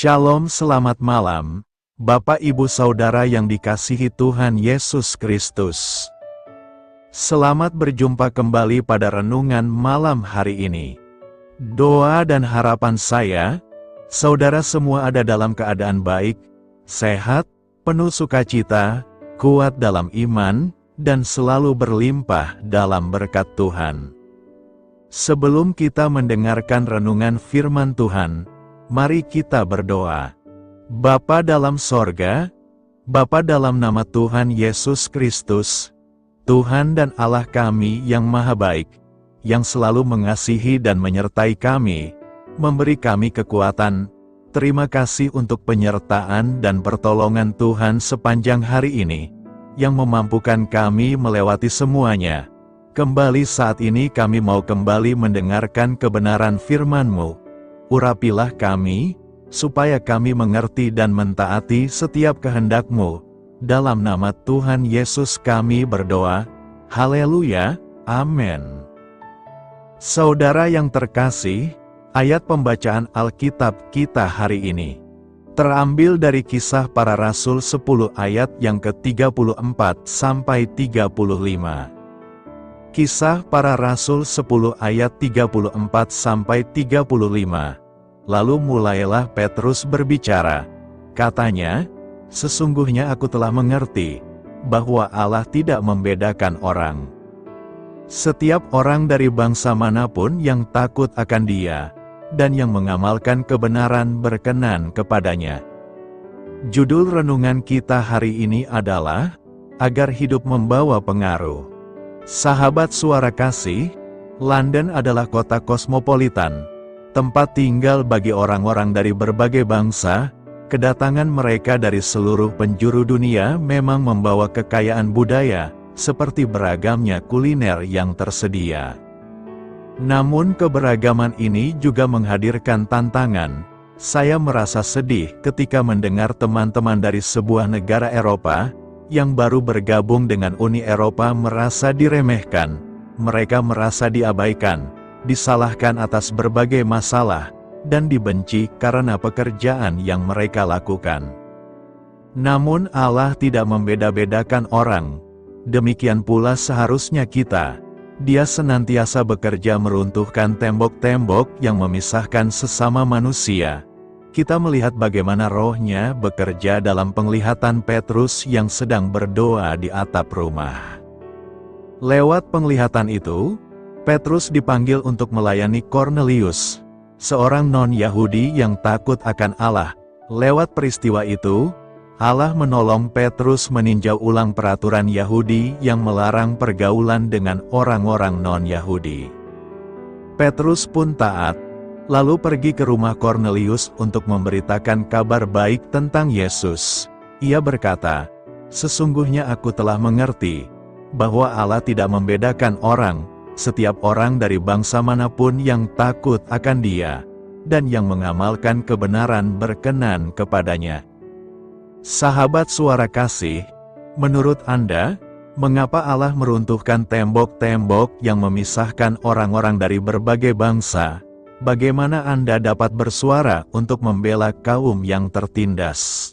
Shalom, selamat malam, Bapak Ibu Saudara yang dikasihi Tuhan Yesus Kristus. Selamat berjumpa kembali pada renungan malam hari ini. Doa dan harapan saya, saudara semua ada dalam keadaan baik, sehat, penuh sukacita, kuat dalam iman, dan selalu berlimpah dalam berkat Tuhan. Sebelum kita mendengarkan renungan firman Tuhan, mari kita berdoa. Bapa dalam sorga, Bapa dalam nama Tuhan Yesus Kristus, Tuhan dan Allah kami yang maha baik, yang selalu mengasihi dan menyertai kami, memberi kami kekuatan. Terima kasih untuk penyertaan dan pertolongan Tuhan sepanjang hari ini, yang memampukan kami melewati semuanya. Kembali saat ini kami mau kembali mendengarkan kebenaran firman-Mu. Urapilah kami, supaya kami mengerti dan mentaati setiap kehendak-Mu. Dalam nama Tuhan Yesus kami berdoa. Haleluya, amin. Saudara yang terkasih, ayat pembacaan Alkitab kita hari ini terambil dari Kisah Para Rasul 10 ayat yang ke-34 sampai 35. Kisah Para Rasul 10 ayat 34 sampai 35. Lalu mulailah Petrus berbicara. Katanya, "Sesungguhnya aku telah mengerti bahwa Allah tidak membedakan orang. Setiap orang dari bangsa manapun yang takut akan Dia, dan yang mengamalkan kebenaran berkenan kepadanya." Judul renungan kita hari ini adalah, Agar Hidup Membawa Pengaruh. Sahabat Suara Kasih, London adalah kota kosmopolitan, tempat tinggal bagi orang-orang dari berbagai bangsa. Kedatangan mereka dari seluruh penjuru dunia memang membawa kekayaan budaya, seperti beragamnya kuliner yang tersedia. Namun keberagaman ini juga menghadirkan tantangan. Saya merasa sedih ketika mendengar teman-teman dari sebuah negara Eropa, yang baru bergabung dengan Uni Eropa merasa diremehkan. Mereka merasa diabaikan, disalahkan atas berbagai masalah, dan dibenci karena pekerjaan yang mereka lakukan. Namun Allah tidak membeda-bedakan orang. Demikian pula seharusnya kita. Dia senantiasa bekerja meruntuhkan tembok-tembok yang memisahkan sesama manusia. Kita melihat bagaimana Roh-Nya bekerja dalam penglihatan Petrus yang sedang berdoa di atap rumah. Lewat penglihatan itu, Petrus dipanggil untuk melayani Kornelius, seorang non-Yahudi yang takut akan Allah. Lewat peristiwa itu, Allah menolong Petrus meninjau ulang peraturan Yahudi yang melarang pergaulan dengan orang-orang non-Yahudi. Petrus pun taat, lalu pergi ke rumah Kornelius untuk memberitakan kabar baik tentang Yesus. Ia berkata, "Sesungguhnya aku telah mengerti bahwa Allah tidak membedakan orang, setiap orang dari bangsa manapun yang takut akan Dia, dan yang mengamalkan kebenaran berkenan kepadanya." Sahabat Suara Kasih, menurut Anda, mengapa Allah meruntuhkan tembok-tembok yang memisahkan orang-orang dari berbagai bangsa? Bagaimana Anda dapat bersuara untuk membela kaum yang tertindas?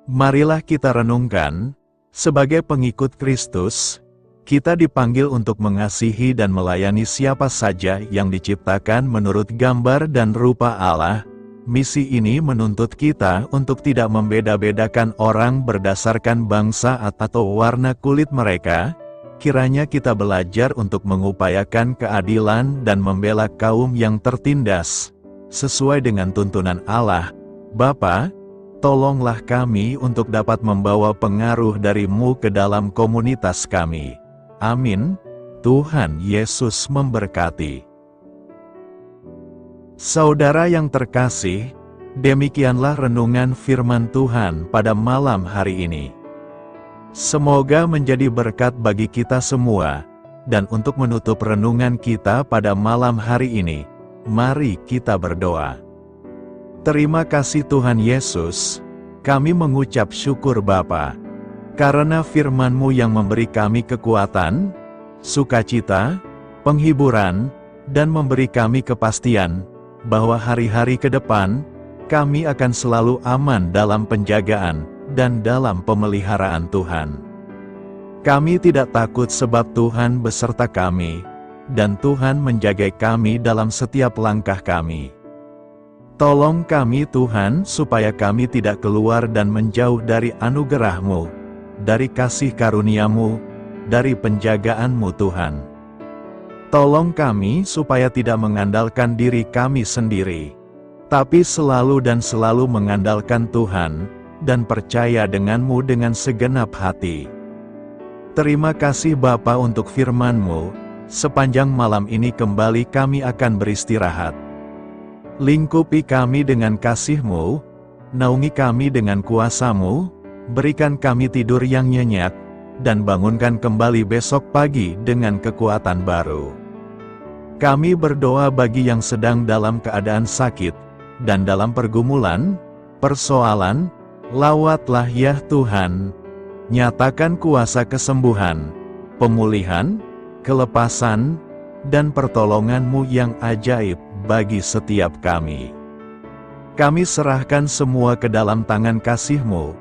Marilah kita renungkan, sebagai pengikut Kristus, kita dipanggil untuk mengasihi dan melayani siapa saja yang diciptakan menurut gambar dan rupa Allah. Misi ini menuntut kita untuk tidak membeda-bedakan orang berdasarkan bangsa atau warna kulit mereka. Kiranya kita belajar untuk mengupayakan keadilan dan membela kaum yang tertindas, sesuai dengan tuntunan Allah. Bapa, tolonglah kami untuk dapat membawa pengaruh dari-Mu ke dalam komunitas kami. Amin. Tuhan Yesus memberkati. Saudara yang terkasih, demikianlah renungan firman Tuhan pada malam hari ini. Semoga menjadi berkat bagi kita semua. Dan untuk menutup renungan kita pada malam hari ini, mari kita berdoa. Terima kasih Tuhan Yesus, kami mengucap syukur Bapa, karena firman-Mu yang memberi kami kekuatan, sukacita, penghiburan, dan memberi kami kepastian, bahwa hari-hari ke depan, kami akan selalu aman dalam penjagaan dan dalam pemeliharaan Tuhan. Kami tidak takut sebab Tuhan beserta kami, dan Tuhan menjaga kami dalam setiap langkah kami. Tolong kami Tuhan supaya kami tidak keluar dan menjauh dari anugerah-Mu, dari kasih karunia-Mu, dari penjagaan-Mu Tuhan. Tolong kami supaya tidak mengandalkan diri kami sendiri, tapi selalu mengandalkan Tuhan, dan percaya dengan-Mu dengan segenap hati. Terima kasih Bapa untuk firman-Mu, sepanjang malam ini kembali kami akan beristirahat. Lingkupi kami dengan kasih-Mu, naungi kami dengan kuasa-Mu, berikan kami tidur yang nyenyak, dan bangunkan kembali besok pagi dengan kekuatan baru. Kami berdoa bagi yang sedang dalam keadaan sakit, dan dalam pergumulan, persoalan, lawatlah ya Tuhan, nyatakan kuasa kesembuhan, pemulihan, kelepasan, dan pertolongan-Mu yang ajaib bagi setiap kami. Kami serahkan semua ke dalam tangan kasih-Mu,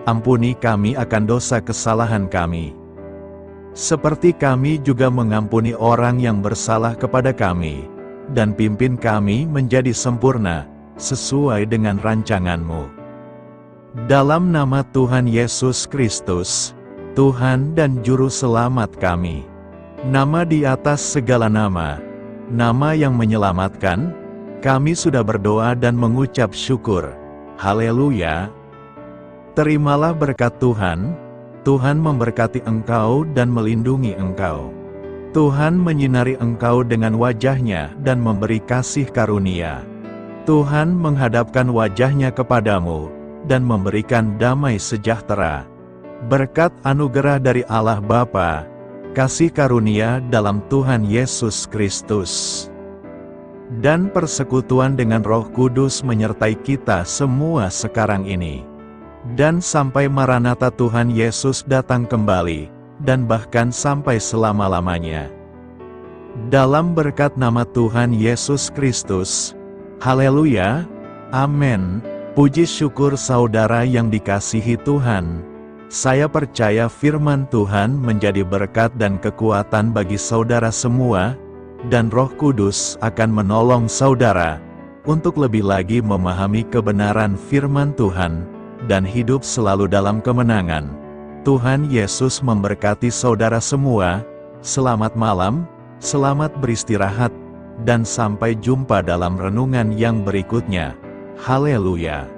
ampuni kami akan dosa kesalahan kami. Seperti kami juga mengampuni orang yang bersalah kepada kami, dan pimpin kami menjadi sempurna, sesuai dengan rancangan-Mu. Dalam nama Tuhan Yesus Kristus, Tuhan dan Juru Selamat kami, nama di atas segala nama, nama yang menyelamatkan, kami sudah berdoa dan mengucap syukur. Haleluya! Terimalah berkat Tuhan. Tuhan memberkati engkau dan melindungi engkau. Tuhan menyinari engkau dengan wajah-Nya dan memberi kasih karunia. Tuhan menghadapkan wajah-Nya kepadamu dan memberikan damai sejahtera. Berkat anugerah dari Allah Bapa, kasih karunia dalam Tuhan Yesus Kristus, dan persekutuan dengan Roh Kudus menyertai kita semua sekarang ini, dan sampai Maranatha Tuhan Yesus datang kembali, dan bahkan sampai selama-lamanya. Dalam berkat nama Tuhan Yesus Kristus. Haleluya, amin. Puji syukur saudara yang dikasihi Tuhan. Saya percaya firman Tuhan menjadi berkat dan kekuatan bagi saudara semua, dan Roh Kudus akan menolong saudara untuk lebih lagi memahami kebenaran firman Tuhan, dan hidup selalu dalam kemenangan. Tuhan Yesus memberkati saudara semua. Selamat malam, selamat beristirahat, dan sampai jumpa dalam renungan yang berikutnya. Haleluya!